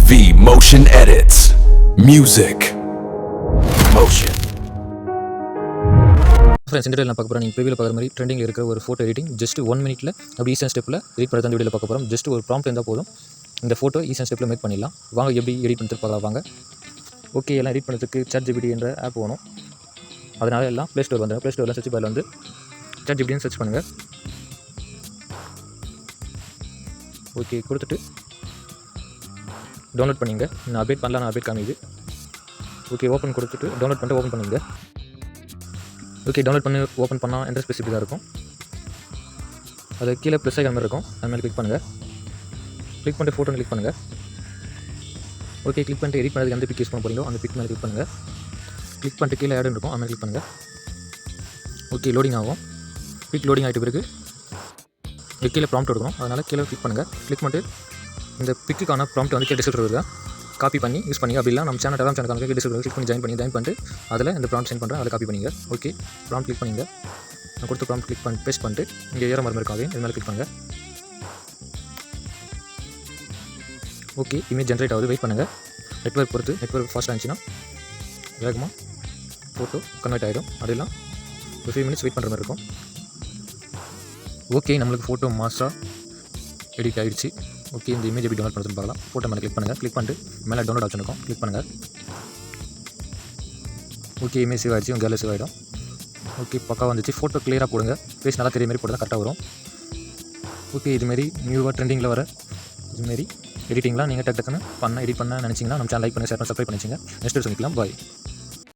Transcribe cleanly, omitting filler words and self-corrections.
V Motion Edits. Music. Motion. Friends, இந்த வீடியோவில் நான் பார்க்க போகிறேன். நீங்கள் ப்ரீவியில் பார்க்குற மாதிரி ட்ரெண்டிங்கில் இருக்கிற ஒரு ஃபோட்டோ எடிட்டிங் ஜஸ்ட் 1 மினிட்ல அப்படி ஈஸியாக ஸ்டெப்பில் எடிட் பண்ணுறது அந்த வீடியோவில் பார்க்க போகிறோம். ஜஸ்ட் ஒரு ப்ராம்ப்ட் இருந்தால் போதும், இந்த ஃபோட்டோ ஈஸியாக ஸ்டெப்பில் மேக் பண்ணிடலாம். வாங்க எப்படி எடிட் பண்ணிட்டு பார்க்கலாம் வாங்க. ஓகே, எல்லாம் எடிட் பண்ணுறதுக்கு ChatGPT என்ற ஆப் வேணும். அதனால் எல்லாம் ப்ளே ஸ்டோர் வந்துடும். ப்ளே ஸ்டோரில் சர்ச் பாரில் வந்து ChatGPTன்னு சர்ச் பண்ணுங்கள். ஓகே கொடுத்துட்டு டவுன்லோட் பண்ணிங்க. நான் அப்டேட் பண்ணலாம், நான் அப்டேட் காமிது. ஓகே ஓப்பன் கொடுத்துட்டு டவுன்லோட் பண்ணிட்டு ஓப்பன் பண்ணுங்க. ஓகே டவுன்லோட் பண்ணி ஓப்பன் பண்ணால் இன்டர்ஃபேஸ் இப்படி தான் இருக்கும். அது கீழே ப்ளஸ் ஐகான் மாதிரி இருக்கும், அது மேலே கிளிக் பண்ணுங்கள். கிளிக் பண்ணிட்டு ஃபோட்டோ கிளிக் பண்ணுங்கள். ஓகே கிளிக் பண்ணிட்டு எடிட் பண்ணுறதுக்கு எந்த பிக் யூஸ் பண்ண போகிறீங்களோ அந்த பிக் மேலே கிளிக் பண்ணுங்கள். கிளிக் பண்ணிட்டு கீழே ஆட் இருக்கும், அது மேலே கிளிக் பண்ணுங்கள். ஓகே லோடிங் ஆகும். பிக் லோடிங் ஆகிட்ட பிறகு இங்கே கீழே ப்ராம்ப்ட் எடுக்கணும், அதனால் கீழே கிளிக் பண்ணுங்கள். கிளிக் பண்ணிட்டு இந்த பிக்குக்கான ப்ராம்ப்ட் வந்து கீழே டிஸ்கிரிப்ஷன் இருக்கா காப்பி பண்ணி யூஸ் பண்ணி, அப்படி இல்லை நம்ம டெலாம் சேனல் டிஸ்கிரிப்ஷன் கிளிக் பண்ணி ஜாயின் பண்ணிட்டு அதில் இந்த ப்ராம்ப்ட் சென்ட் பண்ணுறேன், அதில் காப்பி பண்ணிங்க. ஓகே ப்ராம்ப்ட் கிளிக் பண்ணிங்க. நான் கொடுத்த ப்ராம்ப்ட் கிளிக் பண்ணி பேஸ்ட் பண்ணிட்டு இங்கே ஏற மரம் இருக்காது, இது மேலே கிளிக் பண்ணுங்கள். ஓகே இமேஜ் ஜென்ரேட் ஆகுது, வெயிட் பண்ணுங்கள். நெட்வொர்க் பொறுத்து நெட்வொர்க் ஃபாஸ்ட்டாக இருந்துச்சுன்னா வேகமாக ஃபோட்டோ கன்வெர்ட் ஆகிடும். அதெல்லாம் ஒரு 5 மினிட்ஸ் வெயிட் பண்ணுற மாதிரி இருக்கும். ஓகே நம்மளுக்கு ஃபோட்டோ மாஸ்டாக எடிட் ஆகிடுச்சு. ஓகே இந்த இமேஜ் எப்படி டவுன்லோட் பண்ணுறதுன்னு பார்க்கலாம். ஃபோட்டோ மேலே கிளிக் பண்ணுங்கள். கிளிக் பண்ணிட்டு மேலே டவுன்லோட் ஆப்ஷன் இருக்கும், கிளிக் பண்ணுங்கள். ஓகே இமேஜ் சேவ் ஆகிடுச்சு, உங்கள் கேலரி சேவ் ஆகிடும். ஓகே பக்கா வந்துச்சு. ஃபோட்டோ கிளியராக போடுங்க, ஃபேஸ் நல்லா தெரிய மாதிரி போட்டு தான் கரெக்டாக வரும். ஓகே இதுமாரி நியூவாக ட்ரெண்டிங்கில் வர இதுமாரி எடிட்டிங்லாம் நீங்கள் டக்குன்னு எடிட் பண்ண நினச்சிங்கன்னா நம்ம சேனல் லைக் பண்ணி ஷேர் பண்ணி சப்ஸ்கிரைப் பண்ணிச்சிங்க. நெக்ஸ்ட் சொல்லிக்கலாம். பாய்.